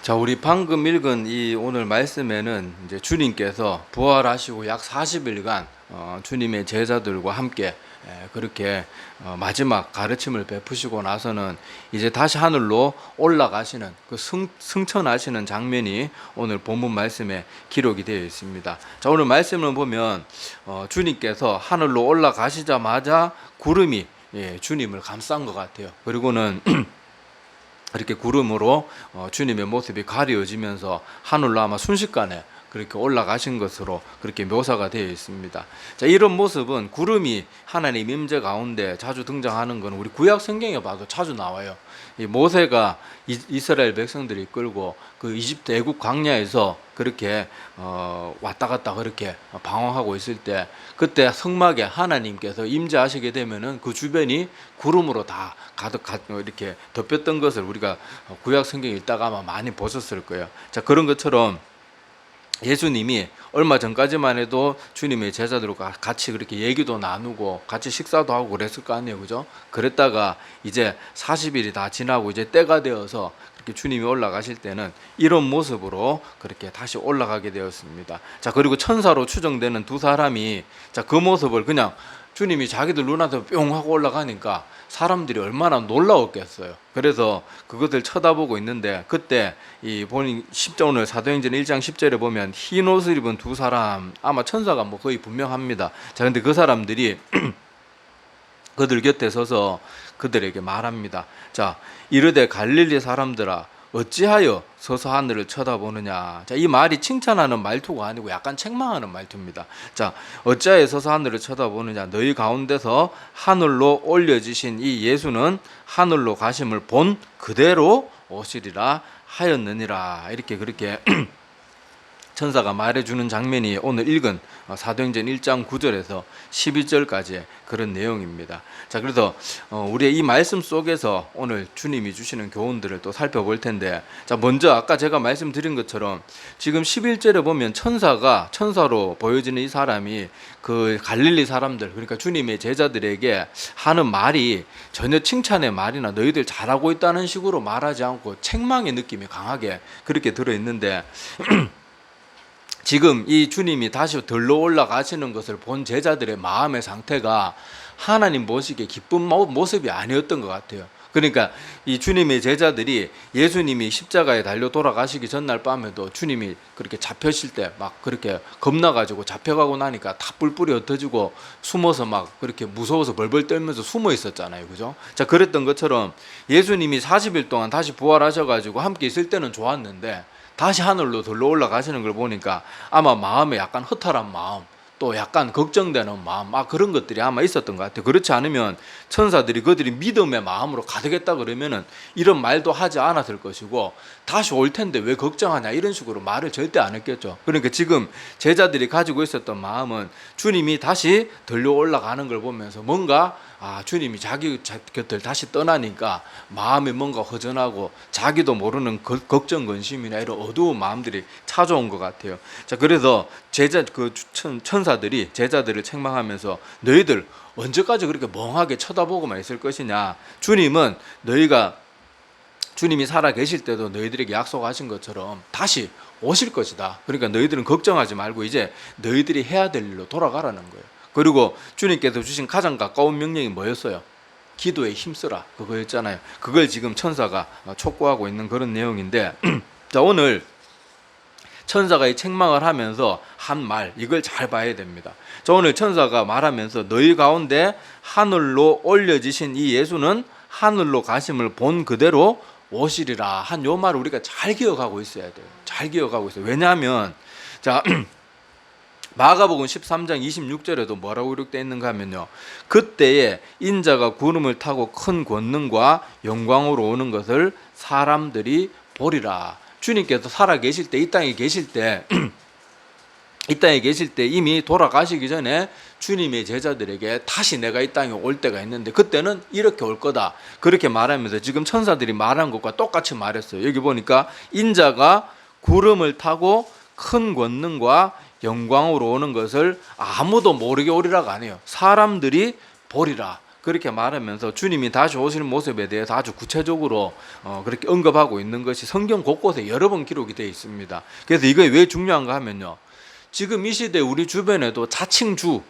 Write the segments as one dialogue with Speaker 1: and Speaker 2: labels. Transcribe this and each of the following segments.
Speaker 1: 자, 우리 방금 읽은 이 오늘 말씀에는 이제 주님께서 부활하시고 약 40일간 주님의 제자들과 함께 그렇게 마지막 가르침을 베푸시고 나서는 이제 다시 하늘로 올라가시는 그 승천하시는 장면이 오늘 본문 말씀에 기록이 되어 있습니다. 자, 오늘 말씀을 보면 주님께서 하늘로 올라가시자마자 구름이 주님을 감싼 것 같아요. 그리고는 이렇게 구름으로 주님의 모습이 가려지면서 하늘로 아마 순식간에 그렇게 올라가신 것으로 그렇게 묘사가 되어 있습니다. 자, 이런 모습은 구름이 하나님 임재 가운데 자주 등장하는 것은 우리 구약 성경에 봐도 자주 나와요. 이 모세가 이스라엘 백성들이 이끌고 그 이집트 애굽 광야에서 그렇게 왔다 갔다 그렇게 방황하고 있을 때 그때 성막에 하나님께서 임재하시게 되면은 그 주변이 구름으로 다 가득 이렇게 덮였던 것을 우리가 구약 성경 읽다가 아마 많이 보셨을 거예요. 자, 그런 것처럼 예수님이 얼마 전까지만 해도 주님의 제자들과 같이 그렇게 얘기도 나누고 같이 식사도 하고 그랬을 거 아니에요, 그죠? 그랬다가 이제 40일이 다 지나고 이제 때가 되어서 그렇게 주님이 올라가실 때는 이런 모습으로 그렇게 다시 올라가게 되었습니다. 자, 그리고 천사로 추정되는 두 사람이 자, 그 모습을 그냥 주님이 자기들 눈앞에 뿅 하고 올라가니까 사람들이 얼마나 놀라웠겠어요. 그래서 그것을 쳐다보고 있는데 그때 이 본인 오늘 사도행전 1장 10절에 보면 흰 옷을 입은 두 사람 아마 천사가 뭐 거의 분명합니다. 자, 근데 그 사람들이 그들 곁에 서서 그들에게 말합니다. 자, 이르되 갈릴리 사람들아 어찌하여 서서 하늘을 쳐다보느냐. 자, 이 말이 칭찬하는 말투가 아니고 약간 책망하는 말투입니다. 자, 어찌하여 서서 하늘을 쳐다보느냐. 너희 가운데서 하늘로 올려지신 이 예수는 하늘로 가심을 본 그대로 오시리라 하였느니라. 이렇게 그렇게 천사가 말해주는 장면이 오늘 읽은 사도행전 1장 9절에서 12절까지의 그런 내용입니다. 자, 그래서 우리의 이 말씀 속에서 오늘 주님이 주시는 교훈들을 또 살펴볼 텐데, 자, 먼저 아까 제가 말씀드린 것처럼 지금 11절에 보면 천사로 보여지는 이 사람이 그 갈릴리 사람들, 그러니까 주님의 제자들에게 하는 말이 전혀 칭찬의 말이나 너희들 잘하고 있다는 식으로 말하지 않고 책망의 느낌이 강하게 그렇게 들어있는데 지금 이 주님이 다시 들러 올라가시는 것을 본 제자들의 마음의 상태가 하나님 보시기에 기쁜 모습이 아니었던 것 같아요. 그러니까 이 주님의 제자들이 예수님이 십자가에 달려 돌아가시기 전날 밤에도 주님이 그렇게 잡혀실 때 막 그렇게 겁나가지고 잡혀가고 나니까 다 뿔뿔이 흩어지고 숨어서 막 그렇게 무서워서 벌벌 떨면서 숨어 있었잖아요. 그죠? 자, 그랬던 것처럼 예수님이 40일 동안 다시 부활하셔가지고 함께 있을 때는 좋았는데 다시 하늘로 들러 올라가시는 걸 보니까 아마 마음에 약간 허탈한 마음, 또 약간 걱정되는 마음, 그런 것들이 아마 있었던 것 같아요. 그렇지 않으면 천사들이 그들이 믿음의 마음으로 가득했다 그러면은 이런 말도 하지 않았을 것이고 다시 올 텐데 왜 걱정하냐 이런 식으로 말을 절대 안 했겠죠. 그러니까 지금 제자들이 가지고 있었던 마음은 주님이 다시 들려 올라가는 걸 보면서 뭔가 주님이 자기 곁을 다시 떠나니까 마음이 뭔가 허전하고 자기도 모르는 걱정 근심이나 이런 어두운 마음들이 찾아온 것 같아요. 자, 그래서 천사들이 제자들을 책망하면서 너희들 언제까지 그렇게 멍하게 쳐다보고만 있을 것이냐. 주님은 주님이 살아 계실 때도 너희들에게 약속하신 것처럼 다시 오실 것이다. 그러니까 너희들은 걱정하지 말고 이제 너희들이 해야 될 일로 돌아가라는 거예요. 그리고 주님께서 주신 가장 가까운 명령이 뭐였어요? 기도에 힘쓰라. 그거였잖아요. 그걸 지금 천사가 촉구하고 있는 그런 내용인데 자, 오늘 천사가 이 책망을 하면서 한 말, 이걸 잘 봐야 됩니다. 자, 오늘 천사가 말하면서 너희 가운데 하늘로 올려지신 이 예수는 하늘로 가심을 본 그대로 오시리라 한 요 말을 우리가 잘 기억하고 있어야 돼요. 잘 기억하고 있어요. 왜냐하면 자, 마가복음 13장 26절에도 뭐라고 기록되어 있는가 하면요, 그때에 인자가 구름을 타고 큰 권능과 영광으로 오는 것을 사람들이 보리라. 주님께서 살아 계실 때, 이 땅에 계실 때 이미 돌아가시기 전에 주님의 제자들에게 다시 내가 이 땅에 올 때가 있는데 그때는 이렇게 올 거다. 그렇게 말하면서 지금 천사들이 말한 것과 똑같이 말했어요. 여기 보니까 인자가 구름을 타고 큰 권능과 영광으로 오는 것을 아무도 모르게 오리라가 아니에요. 사람들이 보리라. 그렇게 말하면서 주님이 다시 오시는 모습에 대해서 아주 구체적으로 그렇게 언급하고 있는 것이 성경 곳곳에 여러 번 기록이 되어 있습니다. 그래서 이게 왜 중요한가 하면요, 지금 이 시대 우리 주변에도 자칭 주,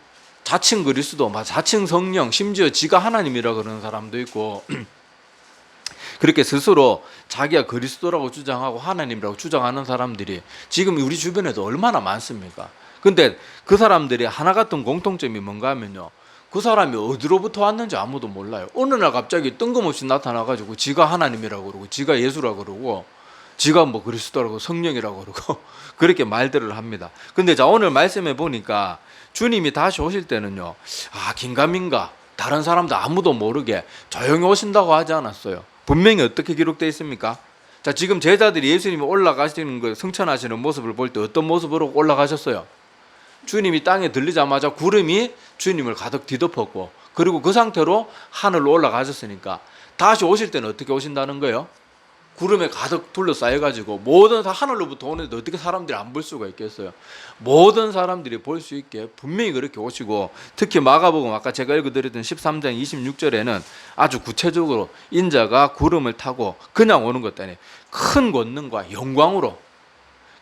Speaker 1: 자칭 그리스도, 자칭 성령, 심지어 지가 하나님이라 그러는 사람도 있고 그렇게 스스로 자기가 그리스도라고 주장하고 하나님이라고 주장하는 사람들이 지금 우리 주변에도 얼마나 많습니까? 근데 그 사람들이 하나 같은 공통점이 뭔가 하면요, 그 사람이 어디로부터 왔는지 아무도 몰라요. 어느 날 갑자기 뜬금없이 나타나가지고 지가 하나님이라고 그러고 지가 예수라고 그러고 지가 뭐 그리스도라고 성령이라고 그러고 그렇게 말들을 합니다. 근데 자, 오늘 말씀해 보니까 주님이 다시 오실 때는요, 긴가민가 다른 사람도 아무도 모르게 조용히 오신다고 하지 않았어요. 분명히 어떻게 기록되어 있습니까? 자, 지금 제자들이 예수님이 올라가시는 거, 승천하시는 모습을 볼 때 어떤 모습으로 올라가셨어요? 주님이 땅에 들리자마자 구름이 주님을 가득 뒤덮었고, 그리고 그 상태로 하늘로 올라가셨으니까 다시 오실 때는 어떻게 오신다는 거예요? 구름에 가득 둘러싸여가지고 모든 하늘로부터 오는데 어떻게 사람들이 안 볼 수가 있겠어요? 모든 사람들이 볼 수 있게 분명히 그렇게 오시고, 특히 마가복음 아까 제가 읽어드렸던 13장 26절에는 아주 구체적으로 인자가 구름을 타고 그냥 오는 것도 아니에요. 큰 권능과 영광으로,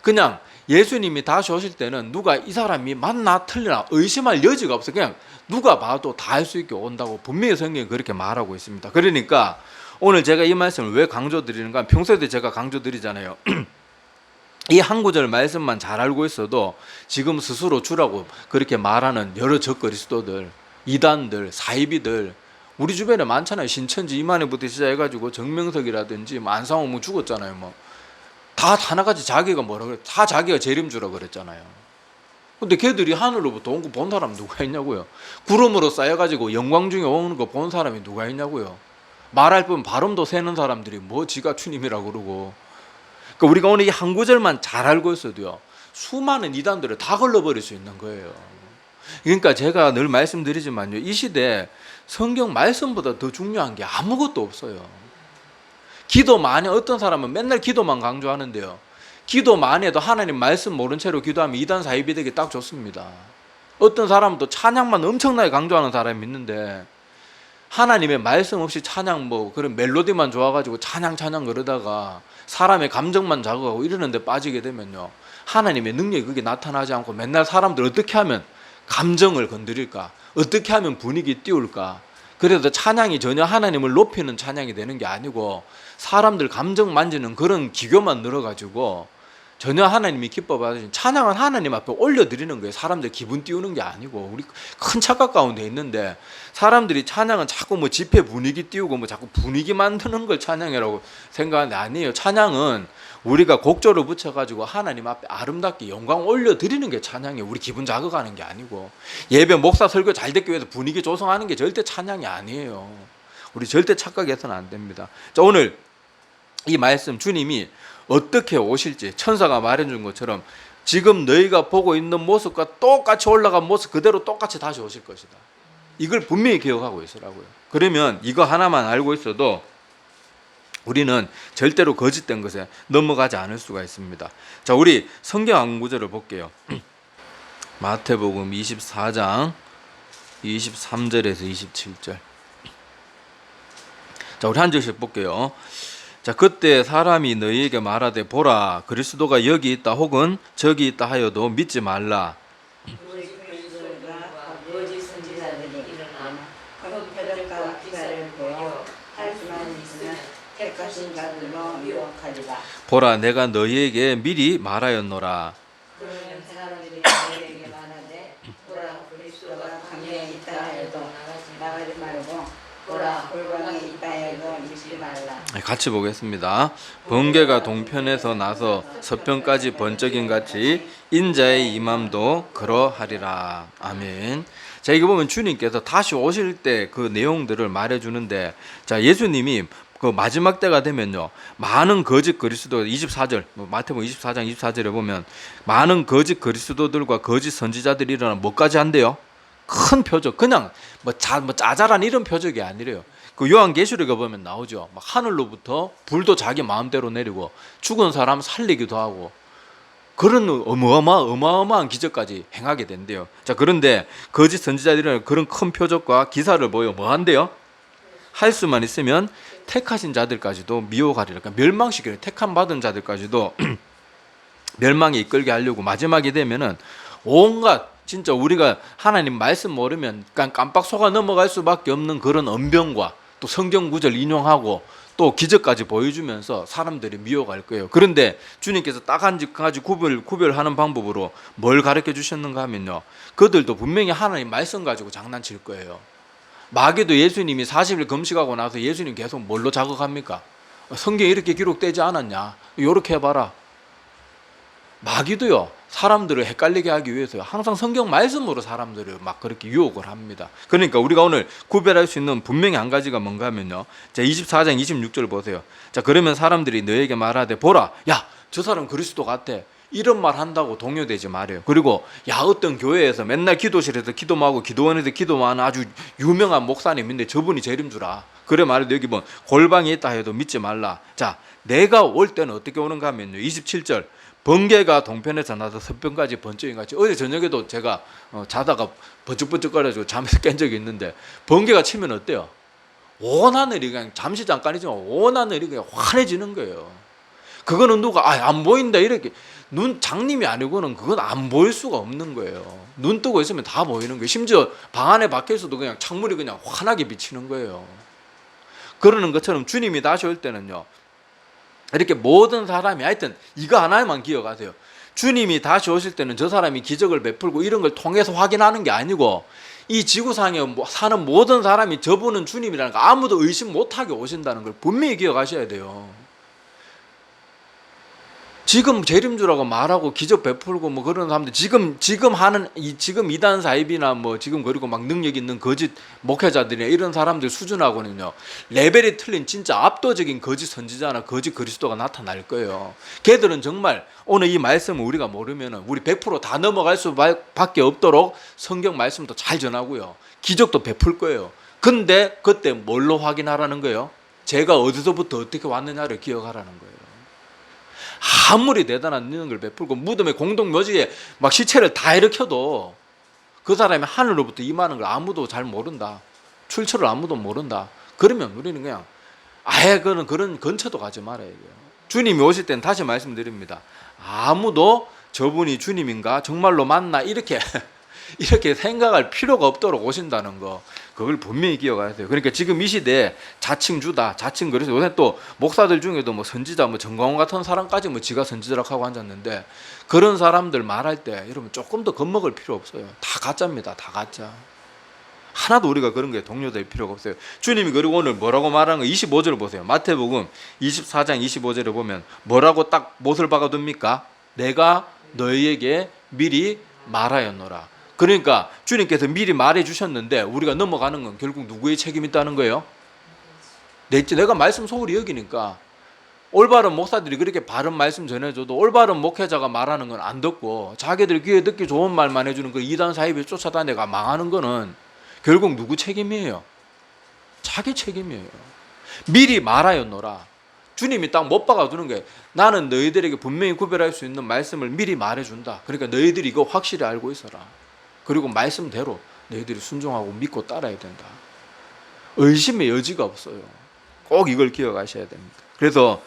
Speaker 1: 그냥 예수님이 다시 오실 때는 누가 이 사람이 맞나 틀리나 의심할 여지가 없어요. 그냥 누가 봐도 다 알 수 있게 온다고 분명히 성경이 그렇게 말하고 있습니다. 그러니까 오늘 제가 이 말씀을 왜 강조드리는가, 평소에도 제가 강조드리잖아요. 이 한 구절 말씀만 잘 알고 있어도 지금 스스로 주라고 그렇게 말하는 여러 적그리스도들, 이단들, 사이비들 우리 주변에 많잖아요. 신천지 이만희부터 시작해가지고 정명석이라든지 안상홍 죽었잖아요. 다 하나같이 자기가 뭐라 그래, 다 자기가 재림주라 그랬잖아요. 근데 걔들이 하늘로부터 온 거 본 사람 누가 있냐고요? 구름으로 쌓여가지고 영광 중에 오는 거 본 사람이 누가 있냐고요? 말할 뿐 발음도 새는 사람들이 뭐 지가 주님이라고 그러고. 그러니까 우리가 오늘 이 한 구절만 잘 알고 있어도요, 수많은 이단들을 다 걸러버릴 수 있는 거예요. 그러니까 제가 늘 말씀드리지만요, 이 시대에 성경 말씀보다 더 중요한 게 아무것도 없어요. 기도 많이, 어떤 사람은 맨날 기도만 강조하는데요, 기도 많이 해도 하나님 말씀 모른 채로 기도하면 이단 사이비 되기 딱 좋습니다. 어떤 사람은 또 찬양만 엄청나게 강조하는 사람이 있는데 하나님의 말씀 없이 찬양 그런 멜로디만 좋아가지고 찬양 그러다가 사람의 감정만 자극하고 이러는 데 빠지게 되면요, 하나님의 능력이 그게 나타나지 않고 맨날 사람들 어떻게 하면 감정을 건드릴까, 어떻게 하면 분위기 띄울까, 그래도 찬양이 전혀 하나님을 높이는 찬양이 되는 게 아니고 사람들 감정 만지는 그런 기교만 늘어가지고 전혀 하나님이 기뻐 받으신, 찬양은 하나님 앞에 올려드리는 거예요. 사람들 기분 띄우는 게 아니고. 우리 큰 착각 가운데 있는데 사람들이 찬양은 자꾸 집회 분위기 띄우고 자꾸 분위기 만드는 걸 찬양이라고 생각하는데 아니에요. 찬양은 우리가 곡조를 붙여가지고 하나님 앞에 아름답게 영광 올려드리는 게 찬양이에요. 우리 기분 자극하는 게 아니고, 예배 목사 설교 잘 듣기 위해서 분위기 조성하는 게 절대 찬양이 아니에요. 우리 절대 착각해서는 안 됩니다. 자, 오늘 이 말씀 주님이 어떻게 오실지 천사가 말해준 것처럼 지금 너희가 보고 있는 모습과 똑같이 올라간 모습 그대로 똑같이 다시 오실 것이다. 이걸 분명히 기억하고 있으라고요. 그러면 이거 하나만 알고 있어도 우리는 절대로 거짓된 것에 넘어가지 않을 수가 있습니다. 자, 우리 성경 한 구절을 볼게요. 마태복음 24장 23절에서 27절. 자, 우리 한 절씩 볼게요. 자, 그때 사람이 너희에게 말하되 보라 그리스도가 여기 있다 혹은 저기 있다 하여도 믿지 말라.
Speaker 2: 우리 그리스도가 거짓 선지자들이 일어나 그 표적과 기사를 보여 할 수만 있으면 택하신 자들로 유혹하리라.
Speaker 1: 보라 내가 너희에게 미리 말하였노라.
Speaker 2: 그러면 사람들이 너희에게 말하되 보라 그리스도가 광야에 있다 해도 나가지 말고 보라 골방에 있다 해도 믿지 말라.
Speaker 1: 같이 보겠습니다. 번개가 동편에서 나서 서편까지 번쩍인 같이 인자의 임함도 그러하리라. 아멘. 자, 이거 보면 주님께서 다시 오실 때 그 내용들을 말해주는데, 자, 예수님이 그 마지막 때가 되면요, 많은 거짓 그리스도, 24절 마태복음 24장 24절에 보면 많은 거짓 그리스도들과 거짓 선지자들이 일어나 뭐까지 한대요? 큰 표적, 그냥 짜잘한 이런 표적이 아니래요. 그 요한계시록에 보면 나오죠. 막 하늘로부터 불도 자기 마음대로 내리고 죽은 사람 살리기도 하고 그런 어마어마한 기적까지 행하게 된대요. 자, 그런데 거짓 선지자들은 그런 큰 표적과 기사를 보여 뭐 한대요? 할 수만 있으면 택하신 자들까지도 미혹하리라. 그러니까 멸망시키는, 택함 받은 자들까지도 멸망에 이끌게 하려고 마지막이 되면은 온갖, 진짜 우리가 하나님 말씀 모르면 깜빡 속아 넘어갈 수밖에 없는 그런 언변과 또 성경 구절 인용하고 또 기적까지 보여주면서 사람들이 미혹할 거예요. 그런데 주님께서 딱 한 가지 구별하는 방법으로 뭘 가르쳐 주셨는가 하면요, 그들도 분명히 하나님 말씀 가지고 장난칠 거예요. 마귀도 예수님이 40일 금식하고 나서 예수님 계속 뭘로 자극합니까? 성경에 이렇게 기록되지 않았냐? 이렇게 해봐라. 마귀도요, 사람들을 헷갈리게 하기 위해서 항상 성경 말씀으로 사람들을 막 그렇게 유혹을 합니다. 그러니까 우리가 오늘 구별할 수 있는 분명히 한 가지가 뭔가 하면요, 자, 24장 26절 보세요. 자, 그러면 사람들이 너에게 말하되 보라, 야, 저 사람 그리스도 같아, 이런 말 한다고 동요되지 말아요. 그리고 야, 어떤 교회에서 맨날 기도실에서 기도하고 기도원에서 기도하는 아주 유명한 목사님인데 저분이 재림 주라, 그래 말해도 여기 뭐 골방에 있다 해도 믿지 말라. 자, 내가 올 때는 어떻게 오는가 하면요, 27절, 번개가 동편에서 나서 서편까지 번쩍이 같이. 어제 저녁에도 제가 자다가 번쩍번쩍거려가지고 잠에서 깬 적이 있는데, 번개가 치면 어때요? 온 하늘이 그냥 잠시 잠깐이지만 온 하늘이 그냥 환해지는 거예요. 그거는 누가 안 보인다 이렇게 눈 장님이 아니고는 그건 안 보일 수가 없는 거예요. 눈 뜨고 있으면 다 보이는 거예요. 심지어 방 안에 밖에 있어도 그냥 창문이 그냥 환하게 비치는 거예요. 그러는 것처럼 주님이 다시 올 때는요, 이렇게 모든 사람이, 하여튼 이거 하나만 기억하세요. 주님이 다시 오실 때는 저 사람이 기적을 베풀고 이런 걸 통해서 확인하는 게 아니고, 이 지구상에 사는 모든 사람이 저분은 주님이라는 거 아무도 의심 못하게 오신다는 걸 분명히 기억하셔야 돼요. 지금 재림주라고 말하고 기적 베풀고 뭐 그런 사람들, 지금 하는 지금 이단 사입이나 뭐 지금 그리고 막 능력 있는 거짓 목회자들이나 이런 사람들 수준하고는요, 레벨이 틀린 진짜 압도적인 거짓 선지자나 거짓 그리스도가 나타날 거예요. 걔들은 정말 오늘 이 말씀을 우리가 모르면은 우리 100%다 넘어갈 수밖에 없도록 성경 말씀도 잘 전하고요, 기적도 베풀 거예요. 근데 그때 뭘로 확인하라는 거예요? 제가 어디서부터 어떻게 왔느냐를 기억하라는 거예요. 아무리 대단한 능력을 베풀고 무덤의 공동묘지에 막 시체를 다 일으켜도 그 사람이 하늘로부터 임하는 걸 아무도 잘 모른다, 출처를 아무도 모른다, 그러면 우리는 그냥 아예 그런 근처도 가지 말아야 돼요. 주님이 오실 때는 다시 말씀드립니다, 아무도 저분이 주님인가 정말로 맞나 이렇게 생각할 필요가 없도록 오신다는 거, 그걸 분명히 기억하세요. 그러니까 지금 이 시대에 자칭 주다, 자칭 그래서 요새 또 목사들 중에도 뭐 선지자, 뭐 정광훈 같은 사람까지 뭐 지가 선지자라고 하고 앉았는데, 그런 사람들 말할 때 여러분 조금 더 겁먹을 필요 없어요. 다 가짜입니다. 다 가짜. 하나도 우리가 그런 게 동요될 필요가 없어요. 주님이 그리고 오늘 뭐라고 말하는 거 25절을 보세요. 마태복음 24장 25절에 보면 뭐라고 딱 못을 박아둡니까? 내가 너희에게 미리 말하였노라. 그러니까 주님께서 미리 말해 주셨는데 우리가 넘어가는 건 결국 누구의 책임이 있다는 거예요? 내가 말씀 소홀히 여기니까 올바른 목사들이 그렇게 바른 말씀 전해줘도 올바른 목회자가 말하는 건 안 듣고 자기들 귀에 듣기 좋은 말만 해주는 그 이단 사이비 쫓아다니가 망하는 거는 결국 누구 책임이에요? 자기 책임이에요. 미리 말하였노라. 주님이 딱 못 박아두는 게, 나는 너희들에게 분명히 구별할 수 있는 말씀을 미리 말해준다. 그러니까 너희들이 이거 확실히 알고 있어라. 그리고 말씀대로 너희들이 순종하고 믿고 따라야 된다. 의심의 여지가 없어요. 꼭 이걸 기억하셔야 됩니다. 그래서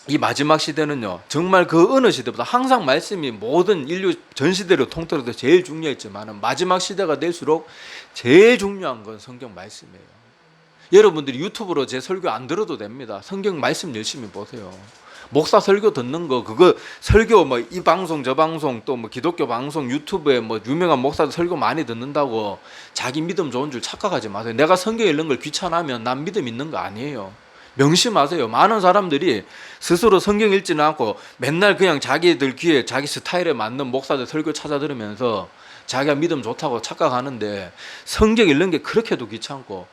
Speaker 1: 이 마지막 시대는요, 정말 그 어느 시대보다 항상 말씀이 모든 인류 전 시대를 통틀어서 제일 중요했지만 마지막 시대가 될수록 제일 중요한 건 성경 말씀이에요. 여러분들이 유튜브로 제 설교 안 들어도 됩니다. 성경 말씀 열심히 보세요. 목사 설교 듣는 거, 그거 설교 뭐 이 방송 저 방송 또 뭐 기독교 방송 유튜브에 뭐 유명한 목사들 설교 많이 듣는다고 자기 믿음 좋은 줄 착각하지 마세요. 내가 성경 읽는 걸 귀찮아하면 난 믿음 있는 거 아니에요. 명심하세요. 많은 사람들이 스스로 성경 읽지는 않고 맨날 그냥 자기들 귀에 자기 스타일에 맞는 목사들 설교 찾아 들으면서 자기가 믿음 좋다고 착각하는데, 성경 읽는 게 그렇게도 귀찮고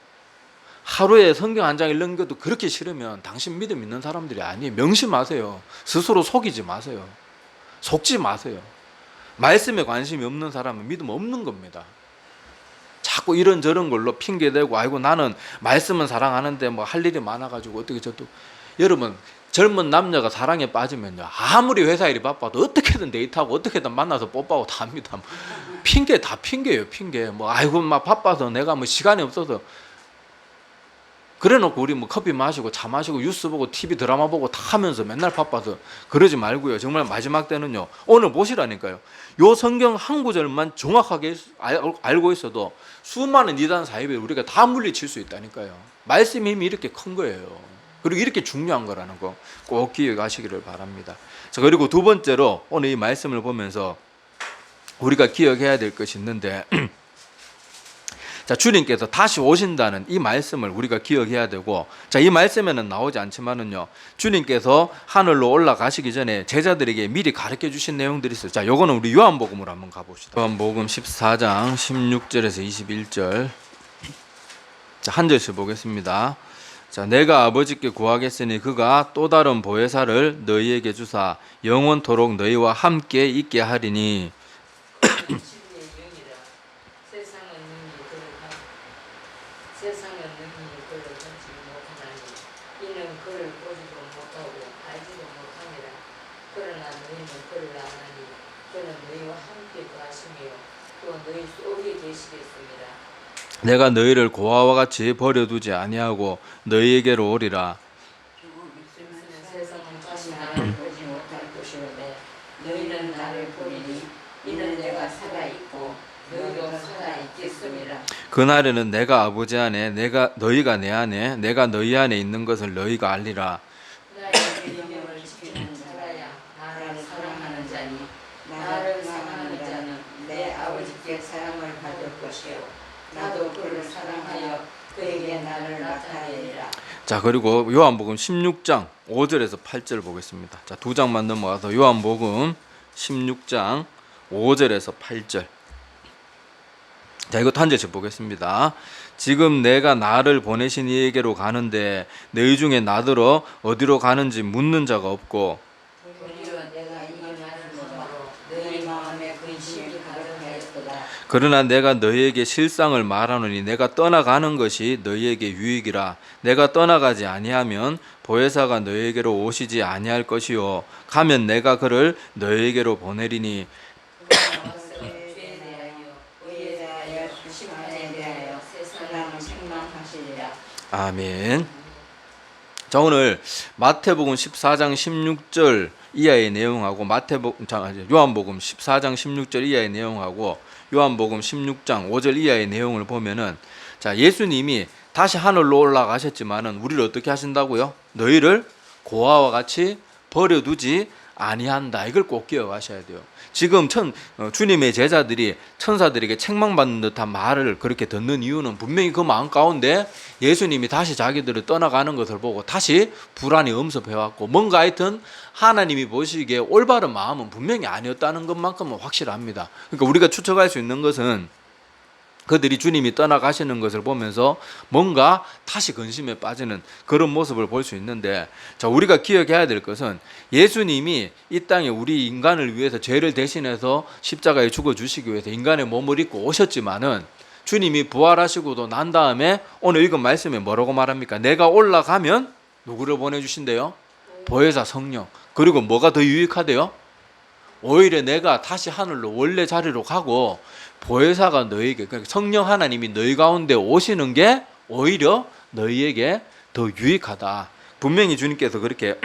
Speaker 1: 하루에 성경 한 장 읽는 것도 그렇게 싫으면 당신 믿음 있는 사람들이 아니에요. 명심하세요. 스스로 속이지 마세요. 속지 마세요. 말씀에 관심이 없는 사람은 믿음 없는 겁니다. 자꾸 이런저런 걸로 핑계대고 아이고 나는 말씀은 사랑하는데 뭐 할 일이 많아가지고 어떻게 저도. 여러분 젊은 남녀가 사랑에 빠지면요, 아무리 회사 일이 바빠도 어떻게든 데이트하고 어떻게든 만나서 뽀뽀하고 다 합니다. 핑계 다 핑계예요, 핑계. 뭐 아이고 막 바빠서 내가 뭐 시간이 없어서. 그래놓고 우리 뭐 커피 마시고 차 마시고 뉴스 보고 TV 드라마 보고 다 하면서 맨날 바빠서 그러지 말고요. 정말 마지막 때는요, 오늘 보시라니까요. 요 성경 한 구절만 정확하게 알고 있어도 수많은 이단 사이비를 우리가 다 물리칠 수 있다니까요. 말씀의 힘이 이렇게 큰 거예요. 그리고 이렇게 중요한 거라는 거 꼭 기억하시기를 바랍니다. 자, 그리고 두 번째로 오늘 이 말씀을 보면서 우리가 기억해야 될 것이 있는데 자, 주님께서 다시 오신다는 이 말씀을 우리가 기억해야 되고, 자, 이 말씀에는 나오지 않지만은요, 주님께서 하늘로 올라가시기 전에 제자들에게 미리 가르쳐 주신 내용들이 있어요. 자, 요거는 우리 요한복음으로 한번 가봅시다. 요한복음 14장 16절에서 21절. 자, 한 절씩 보겠습니다. 자, 내가 아버지께 구하겠으니 그가 또 다른 보혜사를 너희에게 주사 영원토록 너희와 함께 있게 하리니.
Speaker 3: 세상은 능히 그를 받지 못하나니 이는 그를 보지도 못하고 알지도 못하니라. 그러나 너희는 그를 아나니 그는 너희와 함께 거하시며 또 너희 속에 계시겠습니다.
Speaker 1: 내가 너희를 고아와 같이 버려두지 아니하고 너희에게로 오리라.
Speaker 3: 세상은 다시 나를 보지 못할 것이오되 너희는 나를 보리니 이는 내가 살아있고 너희도 살아있겠습니다.
Speaker 1: 그날에는 내가 아버지 안에 너희가 내 안에 내가 너희 안에 있는 것을 너희가 알리라.
Speaker 3: 나의 계명을 지키는 자라야 나를 사랑하는 자니 나를 사랑하는 자는 내 아버지께 사랑을 받을 것이요 나도 그를 사랑하여 그에게 나를 나타내리라.
Speaker 1: 자, 그리고 요한복음 16장 5절에서 8절 보겠습니다. 자, 두 장만 넘어가서 요한복음 16장 5절에서 8절. 자, 이것도 한 절씩 보겠습니다. 지금 내가 나를 보내신 이에게로 가는데 너희 중에 나더러 어디로 가는지 묻는 자가 없고,
Speaker 3: 도리어 내가 이 말을 보므로 너희 마음에 근심이 가득하였도다.
Speaker 1: 그러나 내가 너희에게 실상을 말하노니 내가 떠나가는 것이 너희에게 유익이라. 내가 떠나가지 아니하면 보혜사가 너희에게로 오시지 아니할 것이요 가면 내가 그를 너희에게로 보내리니.
Speaker 3: 죄에 대하여 의에 대하여 심판에 대하여 세상을 책망하시리라.
Speaker 1: 아멘. 자, 오늘 마태복음 14장 16절 이하의 내용하고 요한복음 14장 16절 이하의 내용하고 요한복음 16장 5절 이하의 내용을 보면은, 자, 예수님이 다시 하늘로 올라가셨지만은 우리를 어떻게 하신다고요? 너희를 고아와 같이 버려두지 아니한다. 이걸 꼭 기억하셔야 돼요. 지금 주님의 제자들이 천사들에게 책망받는 듯한 말을 그렇게 듣는 이유는 분명히 그 마음 가운데 예수님이 다시 자기들을 떠나가는 것을 보고 다시 불안이 엄습해왔고, 뭔가 하여튼 하나님이 보시기에 올바른 마음은 분명히 아니었다는 것만큼은 확실합니다. 그러니까 우리가 추측할 수 있는 것은 그들이 주님이 떠나가시는 것을 보면서 뭔가 다시 근심에 빠지는 그런 모습을 볼 수 있는데, 자, 우리가 기억해야 될 것은 예수님이 이 땅에 우리 인간을 위해서 죄를 대신해서 십자가에 죽어주시기 위해서 인간의 몸을 입고 오셨지만은 주님이 부활하시고도 난 다음에 오늘 읽은 말씀에 뭐라고 말합니까? 내가 올라가면 누구를 보내주신대요? 보혜사 성령. 그리고 뭐가 더 유익하대요? 오히려 내가 다시 하늘로 원래 자리로 가고 보혜사가 너희에게, 그러니까 성령 하나님이 너희 가운데 오시는 게 오히려 너희에게 더 유익하다. 분명히 주님께서 그렇게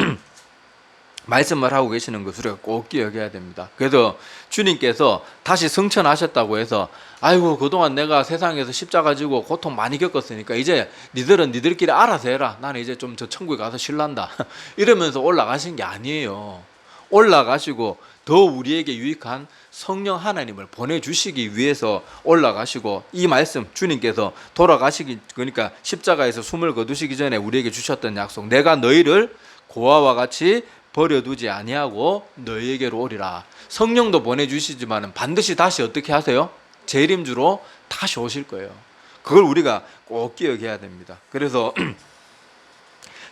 Speaker 1: 말씀을 하고 계시는 것을 우리가 꼭 기억해야 됩니다. 그래서 주님께서 다시 승천하셨다고 해서 아이고 그동안 내가 세상에서 십자가 지고 고통 많이 겪었으니까 이제 니들은 니들끼리 알아서 해라. 나는 이제 좀 저 천국에 가서 쉴란다. 이러면서 올라가신 게 아니에요. 올라가시고 더 우리에게 유익한 성령 하나님을 보내주시기 위해서 올라가시고, 이 말씀 주님께서 돌아가시기, 그러니까 십자가에서 숨을 거두시기 전에 우리에게 주셨던 약속, 내가 너희를 고아와 같이 버려두지 아니하고 너희에게로 오리라. 성령도 보내주시지만 반드시 다시 어떻게 하세요? 재림주로 다시 오실 거예요. 그걸 우리가 꼭 기억해야 됩니다. 그래서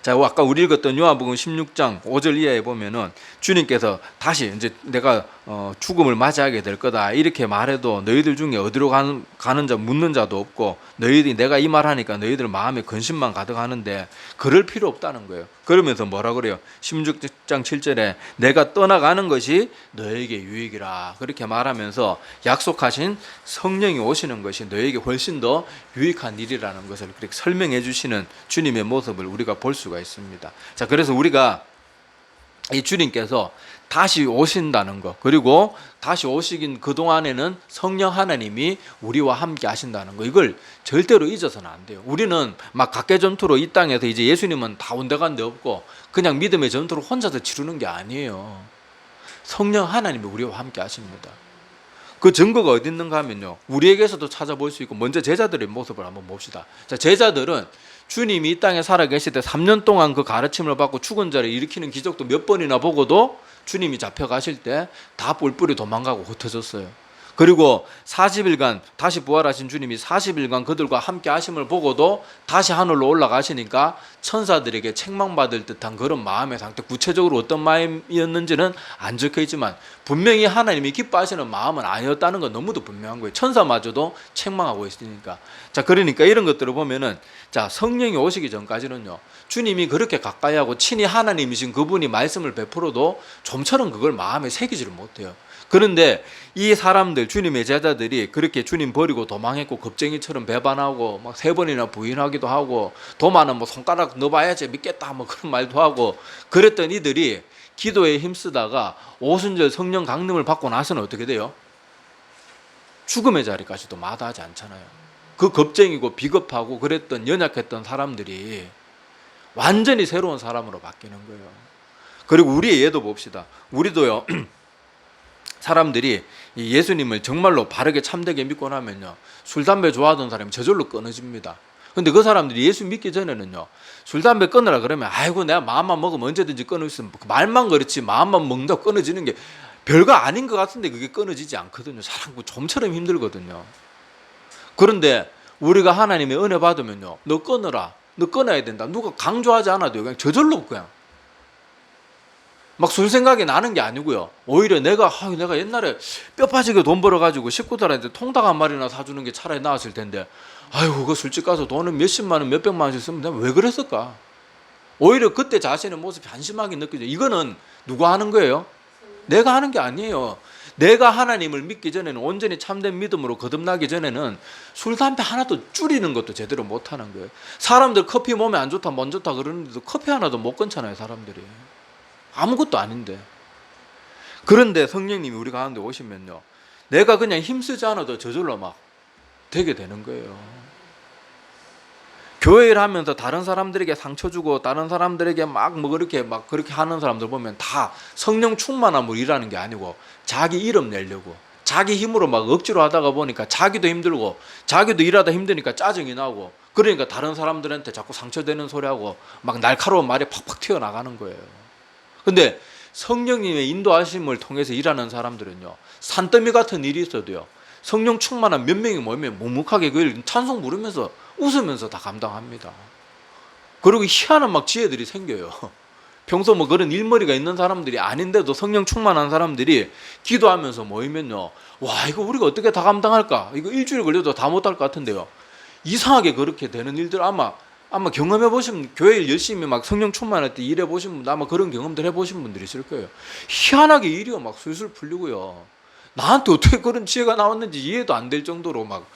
Speaker 1: 자, 아까 우리 읽었던 요한복음 16장 5절 이하에 보면은 주님께서 다시 이제 내가 죽음을 맞이하게 될 거다 이렇게 말해도 너희들 중에 어디로 가는 자 묻는 자도 없고 너희들이 내가 이 말하니까 너희들 마음에 근심만 가득하는데 그럴 필요 없다는 거예요. 그러면서 뭐라 그래요? 16장 7절에 내가 떠나가는 것이 너에게 유익이라 그렇게 말하면서 약속하신 성령이 오시는 것이 너에게 훨씬 더 유익한 일이라는 것을 그렇게 설명해 주시는 주님의 모습을 우리가 볼 수가 있습니다. 자, 그래서 우리가 이 주님께서 다시 오신다는 것, 그리고 다시 오시긴 그동안에는 성령 하나님이 우리와 함께 하신다는 것, 이걸 절대로 잊어서는 안 돼요. 우리는 막 각계 전투로 이 땅에서 이제 예수님은 다 온데간데 없고 그냥 믿음의 전투를 혼자서 치르는 게 아니에요. 성령 하나님이 우리와 함께 하십니다. 그 증거가 어디 있는가 하면요, 우리에게서도 찾아볼 수 있고, 먼저 제자들의 모습을 한번 봅시다. 자, 제자들은 주님이 이 땅에 살아계실 때 3년 동안 그 가르침을 받고 죽은 자를 일으키는 기적도 몇 번이나 보고도 주님이 잡혀가실 때 다 뿔뿔이 도망가고 흩어졌어요. 그리고 40일간 다시 부활하신 주님이 40일간 그들과 함께 하심을 보고도 다시 하늘로 올라가시니까 천사들에게 책망받을 듯한 그런 마음의 상태, 구체적으로 어떤 마음이었는지는 안 적혀있지만 분명히 하나님이 기뻐하시는 마음은 아니었다는 건 너무도 분명한 거예요. 천사마저도 책망하고 있으니까. 자, 그러니까 이런 것들을 보면은, 자, 성령이 오시기 전까지는요, 주님이 그렇게 가까이 하고 친히 하나님이신 그분이 말씀을 베풀어도 좀처럼 그걸 마음에 새기지를 못해요. 그런데 이 사람들, 주님의 제자들이 그렇게 주님 버리고 도망했고 겁쟁이처럼 배반하고 막 3번이나 부인하기도 하고 도마는 뭐 손가락 넣어봐야지 믿겠다 뭐 그런 말도 하고 그랬던 이들이 기도에 힘쓰다가 오순절 성령 강림을 받고 나서는 어떻게 돼요? 죽음의 자리까지도 마다하지 않잖아요. 그 겁쟁이고 비겁하고 그랬던 연약했던 사람들이 완전히 새로운 사람으로 바뀌는 거예요. 그리고 우리의 예도 봅시다. 우리도요, 사람들이 예수님을 정말로 바르게 참되게 믿고 나면요, 술, 담배 좋아하던 사람이 저절로 끊어집니다. 근데 그 사람들이 예수 믿기 전에는요, 술, 담배 끊으라 그러면 아이고 내가 마음만 먹으면 언제든지 끊을 수 있으면 말만 그렇지 마음만 먹는다고 끊어지는 게 별거 아닌 것 같은데 그게 끊어지지 않거든요. 사람 좀처럼 힘들거든요. 그런데 우리가 하나님의 은혜 받으면요, 너 끊어라, 너 끊어야 된다, 누가 강조하지 않아도 그냥 저절로 그냥 막 술 생각이 나는 게 아니고요, 오히려 내가 옛날에 뼈 빠지게 돈 벌어가지고 식구들한테 통닭 한 마리나 사주는 게 차라리 나았을 텐데 아이고 그 술집 가서 돈은 몇십만 원 몇백만 원씩 쓰면 내가 왜 그랬을까. 오히려 그때 자신의 모습이 한심하게 느껴져요. 이거는 누가 하는 거예요? 내가 하는 게 아니에요. 내가 하나님을 믿기 전에는, 온전히 참된 믿음으로 거듭나기 전에는 술, 담배 하나도 줄이는 것도 제대로 못하는 거예요. 사람들 커피 몸에 안 좋다 못 좋다 그러는데도 커피 하나도 못 끊잖아요. 사람들이 아무것도 아닌데. 그런데 성령님이 우리 가운데 오시면요, 내가 그냥 힘쓰지 않아도 저절로 막 되게 되는 거예요. 교회를 하면서 다른 사람들에게 상처 주고 다른 사람들에게 그렇게 하는 사람들 보면 다 성령 충만함으로 일하는 게 아니고 자기 이름 내려고 자기 힘으로 막 억지로 하다가 보니까 자기도 힘들고 자기도 일하다 힘드니까 짜증이 나고, 그러니까 다른 사람들한테 자꾸 상처되는 소리하고 막 날카로운 말이 팍팍 튀어나가는 거예요. 근데 성령님의 인도하심을 통해서 일하는 사람들은요, 산더미 같은 일이 있어도요, 성령 충만한 몇 명이 모이면 묵묵하게 그 일 찬송 부르면서 웃으면서 다 감당합니다. 그리고 희한한 막 지혜들이 생겨요. 평소 뭐 그런 일머리가 있는 사람들이 아닌데도 성령 충만한 사람들이 기도하면서 모이면요, 와 이거 우리가 어떻게 다 감당할까, 이거 일주일 걸려도 다 못할 것 같은데요, 이상하게 그렇게 되는 일들 아마 경험해 보신, 교회 일 열심히 막 성령 충만할 때 일해 보신 분들 아마 그런 경험들 해보신 분들이 있을 거예요. 희한하게 일이 막 술술 풀리고요, 나한테 어떻게 그런 지혜가 나왔는지 이해도 안 될 정도로 막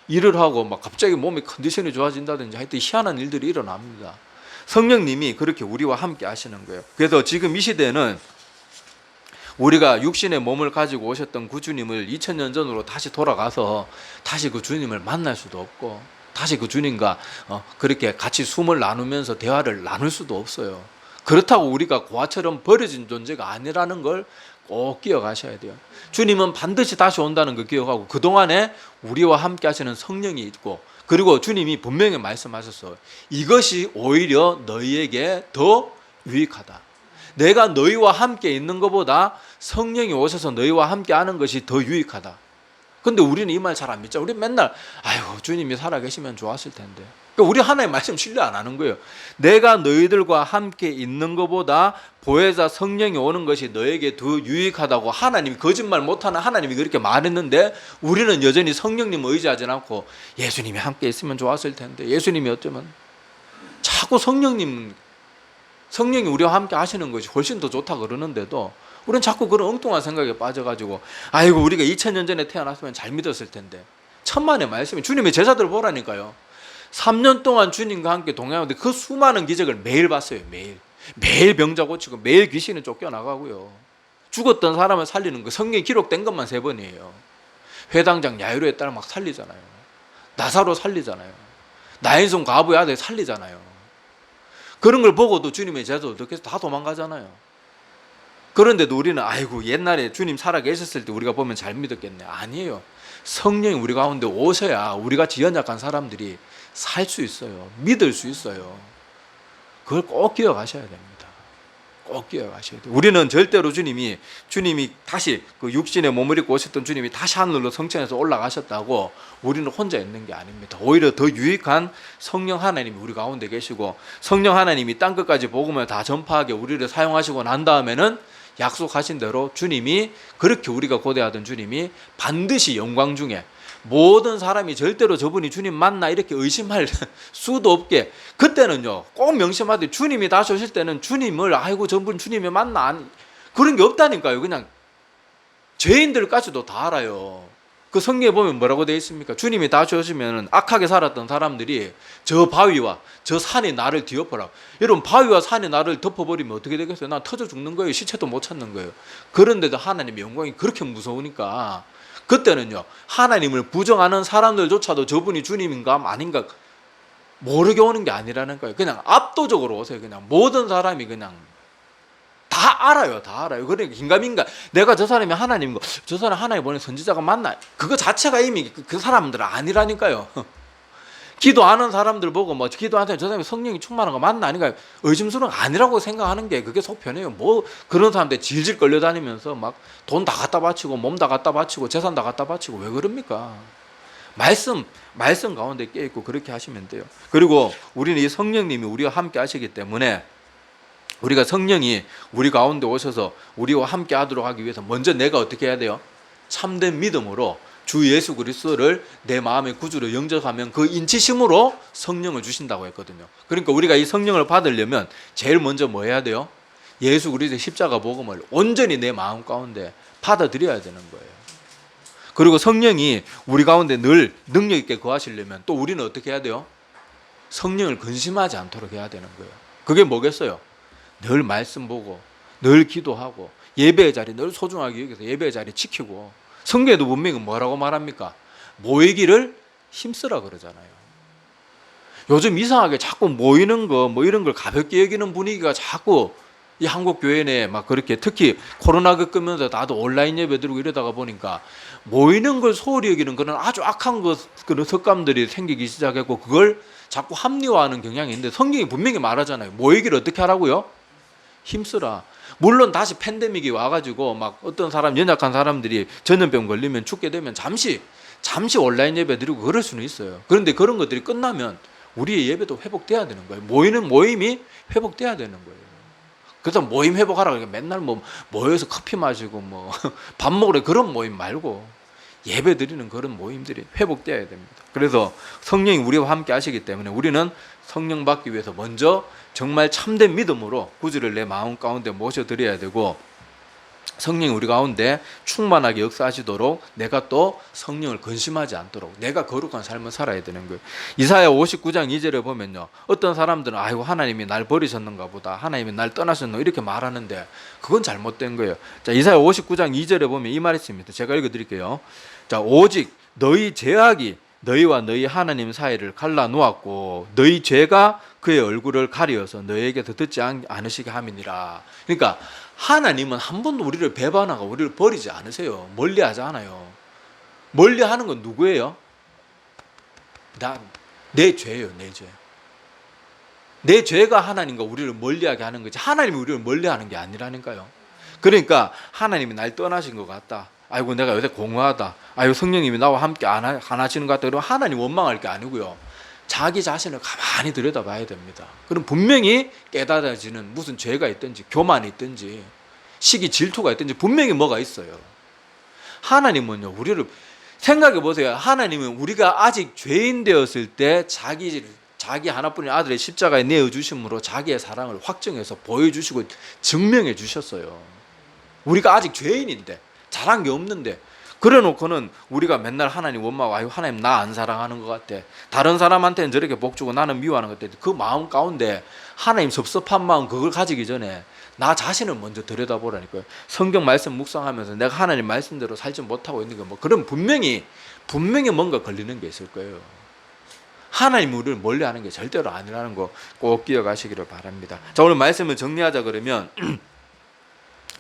Speaker 1: 일을 하고 막 갑자기 몸의 컨디션이 좋아진다든지 하여튼 희한한 일들이 일어납니다. 성령님이 그렇게 우리와 함께 하시는 거예요. 그래서 지금 이 시대는 우리가 육신의 몸을 가지고 오셨던 그 주님을 2000년 전으로 다시 돌아가서 다시 그 주님을 만날 수도 없고 다시 그 주님과 그렇게 같이 숨을 나누면서 대화를 나눌 수도 없어요. 그렇다고 우리가 고아처럼 버려진 존재가 아니라는 걸 꼭 기억하셔야 돼요. 주님은 반드시 다시 온다는 걸 기억하고 그동안에 우리와 함께 하시는 성령이 있고, 그리고 주님이 분명히 말씀하셨어요. 이것이 오히려 너희에게 더 유익하다. 내가 너희와 함께 있는 것보다 성령이 오셔서 너희와 함께 하는 것이 더 유익하다. 근데 우리는 이 말 잘 안 믿죠. 우리 맨날 아이고 주님이 살아계시면 좋았을 텐데, 그러니까 우리 하나님 말씀 신뢰 안 하는 거예요. 내가 너희들과 함께 있는 것보다 보혜사 성령이 오는 것이 너에게 더 유익하다고 하나님이 거짓말 못하는 하나님이 그렇게 말했는데 우리는 여전히 성령님을 의지하지 않고 예수님이 함께 있으면 좋았을 텐데 예수님이 어쩌면 자꾸 성령이 우리와 함께 하시는 것이 훨씬 더 좋다 그러는데도 우리는 자꾸 그런 엉뚱한 생각에 빠져가지고 아이고 우리가 2000년 전에 태어났으면 잘 믿었을 텐데 천만의 말씀이 주님의 제자들 보라니까요. 3년 동안 주님과 함께 동행하는데 그 수많은 기적을 매일 봤어요. 매일 병자 고치고 매일 귀신은 쫓겨나가고요. 죽었던 사람을 살리는 거 성경에 기록된 것만 3번이에요. 회당장 야이로의 딸 막 살리잖아요. 나사로 살리잖아요. 나인손 과부의 아들 살리잖아요. 그런 걸 보고도 주님의 제자들 어떻게 해서 다 도망가잖아요. 그런데도 우리는 아이고 옛날에 주님 살아 계셨을 때 우리가 보면 잘 믿었겠네. 아니에요. 성령이 우리 가운데 오셔야 우리같이 연약한 사람들이 살 수 있어요. 믿을 수 있어요. 그걸 꼭 기억하셔야 됩니다. 꼭 기억하셔야 돼요. 우리는 절대로 주님이 다시 그 육신의 몸을 입고 오셨던 주님이 다시 하늘로 성천에서 올라가셨다고 우리는 혼자 있는 게 아닙니다. 오히려 더 유익한 성령 하나님이 우리 가운데 계시고 성령 하나님이 땅끝까지 복음을 다 전파하게 우리를 사용하시고 난 다음에는 약속하신 대로 주님이 그렇게 우리가 고대하던 주님이 반드시 영광 중에 모든 사람이 절대로 저분이 주님 맞나 이렇게 의심할 수도 없게 그때는요 꼭 명심하되 주님이 다시 오실 때는 주님을 아이고 저분 주님이 맞나 그런 게 없다니까요. 그냥 죄인들까지도 다 알아요. 그 성경에 보면 뭐라고 되어 있습니까? 주님이 다시 오시면 악하게 살았던 사람들이 저 바위와 저 산이 나를 뒤엎어라. 여러분 바위와 산이 나를 덮어버리면 어떻게 되겠어요? 난 터져 죽는 거예요. 시체도 못 찾는 거예요. 그런데도 하나님의 영광이 그렇게 무서우니까 그때는요 하나님을 부정하는 사람들조차도 저분이 주님인가 아닌가 모르게 오는 게 아니라는 거예요. 그냥 압도적으로 오세요. 그냥 모든 사람이 그냥 다 알아요. 다 알아요. 그러니까 긴가민가 내가 저 사람이 하나님인 거 저 사람 하나님 보낸 선지자가 맞나 그거 자체가 이미 그 사람들은 아니라니까요. 기도하는 사람들 보고 뭐 기도하는 저 사람이 성령이 충만한 거 맞나 아닌가 의심스러운 거 아니라고 생각하는 게 그게 속편해요. 뭐 그런 사람들 질질 끌려다니면서 막 돈 다 갖다 바치고 몸 다 갖다 바치고 재산 다 갖다 바치고 왜 그럽니까? 말씀 가운데 깨있고 그렇게 하시면 돼요. 그리고 우리는 이 성령님이 우리와 함께 하시기 때문에 우리가 성령이 우리 가운데 오셔서 우리와 함께 하도록 하기 위해서 먼저 내가 어떻게 해야 돼요? 참된 믿음으로 주 예수 그리스도를 내 마음의 구주로 영접하면 그 인치심으로 성령을 주신다고 했거든요. 그러니까 우리가 이 성령을 받으려면 제일 먼저 뭐 해야 돼요? 예수 그리스도의 십자가 복음을 온전히 내 마음 가운데 받아들여야 되는 거예요. 그리고 성령이 우리 가운데 늘 능력 있게 거하시려면 또 우리는 어떻게 해야 돼요? 성령을 근심하지 않도록 해야 되는 거예요. 그게 뭐겠어요? 늘 말씀 보고 늘 기도하고 예배의 자리 늘 소중하게 여기서 예배의 자리 지키고 성경에도 분명히 뭐라고 말합니까? 모이기를 힘쓰라 그러잖아요. 요즘 이상하게 자꾸 모이는 거 뭐 이런 걸 가볍게 여기는 분위기가 자꾸 이 한국 교회 내에 막 그렇게 특히 코로나 겪으면서 나도 온라인 예배 드리고 이러다가 보니까 모이는 걸 소홀히 여기는 그런 아주 악한 그런 습관들이 생기기 시작했고 그걸 자꾸 합리화하는 경향이 있는데 성경이 분명히 말하잖아요. 모이기를 어떻게 하라고요? 힘쓰라. 물론 다시 팬데믹이 와가지고 막 어떤 사람 연약한 사람들이 전염병 걸리면 죽게 되면 잠시 온라인 예배 드리고 그럴 수는 있어요. 그런데 그런 것들이 끝나면 우리의 예배도 회복돼야 되는 거예요. 모임이 회복돼야 되는 거예요. 그래서 모임 회복하라 그러니까 맨날 뭐 모여서 커피 마시고 뭐 밥 먹으러 그런 모임 말고 예배 드리는 그런 모임들이 회복돼야 됩니다. 그래서 성령이 우리와 함께 하시기 때문에 우리는 성령 받기 위해서 먼저 정말 참된 믿음으로 구주를 내 마음 가운데 모셔드려야 되고 성령이 우리 가운데 충만하게 역사하시도록 내가 또 성령을 근심하지 않도록 내가 거룩한 삶을 살아야 되는 거예요. 이사야 59장 2절에 보면요. 어떤 사람들은 아이고 하나님이 날 버리셨는가 보다. 하나님이 날 떠나셨는가 이렇게 말하는데 그건 잘못된 거예요. 자, 이사야 59장 2절에 보면 이 말이 있습니다. 제가 읽어드릴게요. 자, 오직 너희 죄악이 너희와 너희 하나님 사이를 갈라놓았고 너희 죄가 그의 얼굴을 가리어서 너희에게서 듣지 않으시게 함이니라. 그러니까 하나님은 한 번도 우리를 배반하고 우리를 버리지 않으세요. 멀리하지 않아요. 멀리하는 건 누구예요? 내 죄예요. 내 죄. 내 죄가 하나님과 우리를 멀리하게 하는 거지 하나님이 우리를 멀리하는 게 아니라니까요. 그러니까 하나님이 날 떠나신 것 같다. 아이고 내가 요새 공허하다. 아이고 성령님이 나와 함께 안 하시는 것 같다. 그러면 하나님 원망할 게 아니고요. 자기 자신을 가만히 들여다봐야 됩니다. 그럼 분명히 깨달아지는 무슨 죄가 있든지 교만이 있든지 시기 질투가 있든지 분명히 뭐가 있어요. 하나님은요, 우리를 생각해 보세요. 하나님은 우리가 아직 죄인 되었을 때 자기 하나뿐인 아들의 십자가에 내어주심으로 자기의 사랑을 확정해서 보여주시고 증명해 주셨어요. 우리가 아직 죄인인데 잘한 게 없는데 그래 놓고는 우리가 맨날 하나님 원망하고 아유 하나님 나 안 사랑하는 것 같아. 다른 사람한테는 저렇게 복 주고 나는 미워하는 것 같아. 그 마음 가운데 하나님 섭섭한 마음 그걸 가지기 전에 나 자신을 먼저 들여다보라니까요. 성경 말씀 묵상하면서 내가 하나님 말씀대로 살지 못하고 있는 게 뭐 그럼 분명히 뭔가 걸리는 게 있을 거예요. 하나님 우리를 멀리하는 게 절대로 아니라는 거 꼭 기억하시기를 바랍니다. 자, 오늘 말씀을 정리하자 그러면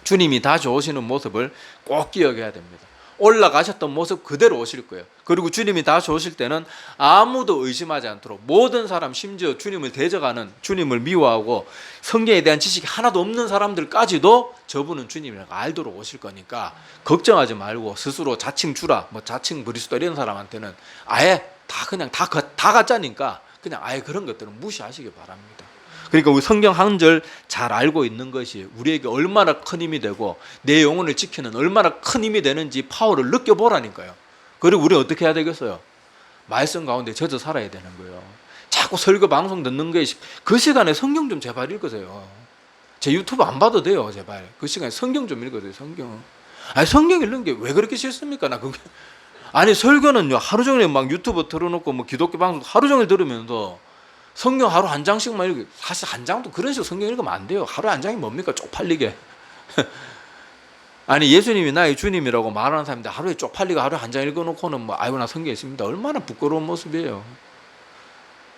Speaker 1: 주님이 다시 오시는 모습을 꼭 기억해야 됩니다. 올라가셨던 모습 그대로 오실 거예요. 그리고 주님이 다시 오실 때는 아무도 의심하지 않도록 모든 사람, 심지어 주님을 대적하는, 주님을 미워하고 성경에 대한 지식이 하나도 없는 사람들까지도 저분은 주님이라고 알도록 오실 거니까 걱정하지 말고 스스로 자칭 주라, 뭐 자칭 그리스도 이런 사람한테는 아예 다 가짜니까 그냥 아예 그런 것들은 무시하시기 바랍니다. 그러니까 우리 성경 한 절 잘 알고 있는 것이 우리에게 얼마나 큰 힘이 되고 내 영혼을 지키는 얼마나 큰 힘이 되는지 파워를 느껴보라니까요. 그리고 우리 어떻게 해야 되겠어요? 말씀 가운데 젖어 살아야 되는 거예요. 자꾸 설교 방송 듣는 게 그 시간에 성경 좀 제발 읽으세요. 제 유튜브 안 봐도 돼요. 제발 그 시간에 성경 좀 읽으세요. 성경. 아니 성경 읽는 게 왜 그렇게 싫습니까? 나 그게 아니 설교는요 하루 종일 막 유튜브 틀어놓고 뭐 기독교 방송 하루 종일 들으면서 성경 하루 한 장씩만 읽고 사실 한 장도 그런 식으로 성경 읽으면 안 돼요. 하루 한 장이 뭡니까? 쪽팔리게. 아니 예수님이 나의 주님이라고 말하는 사람인데 하루에 쪽팔리고 하루에 한 장 읽어놓고는 뭐 아이고 나 성경에 있습니다. 얼마나 부끄러운 모습이에요.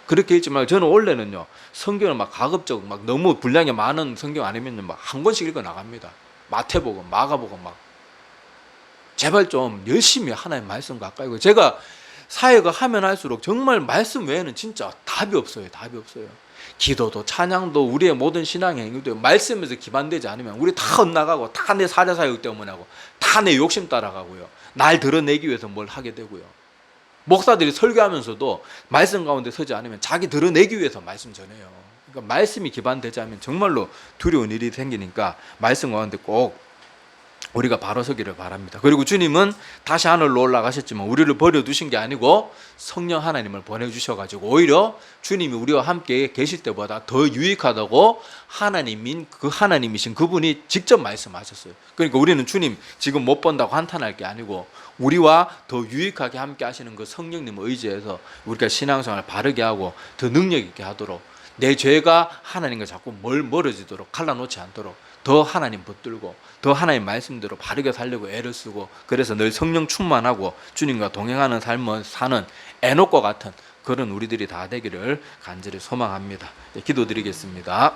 Speaker 1: 그렇게 했지만 저는 원래는요 성경을 막 가급적 막 너무 분량이 많은 성경 아니면 막 한 권씩 읽어 나갑니다. 마태복음, 마가복음 막 제발 좀 열심히 하나님 말씀 가까이. 제가 사역을 하면 할수록 정말 말씀 외에는 진짜 답이 없어요. 답이 없어요. 기도도 찬양도 우리의 모든 신앙의 행위도 말씀에서 기반되지 않으면 우리 다 엇나가고 다 내 사자 사역 때문에 하고 다 내 욕심 따라가고요. 날 드러내기 위해서 뭘 하게 되고요. 목사들이 설교하면서도 말씀 가운데 서지 않으면 자기 드러내기 위해서 말씀 전해요. 그러니까 말씀이 기반되지 않으면 정말로 두려운 일이 생기니까 말씀 가운데 꼭 우리가 바로 서기를 바랍니다. 그리고 주님은 다시 하늘로 올라가셨지만 우리를 버려두신 게 아니고 성령 하나님을 보내주셔가지고 오히려 주님이 우리와 함께 계실 때보다 더 유익하다고 하나님이신 그분이 직접 말씀하셨어요. 그러니까 우리는 주님 지금 못 본다고 한탄할 게 아니고 우리와 더 유익하게 함께 하시는 그 성령님을 의지해서 우리가 신앙생활을 바르게 하고 더 능력 있게 하도록 내 죄가 하나님과 자꾸 멀어지도록 갈라놓지 않도록 더 하나님 붙들고 더 하나님 말씀대로 바르게 살려고 애를 쓰고 그래서 늘 성령 충만하고 주님과 동행하는 삶을 사는 에녹과 같은 그런 우리들이 다 되기를 간절히 소망합니다. 기도드리겠습니다.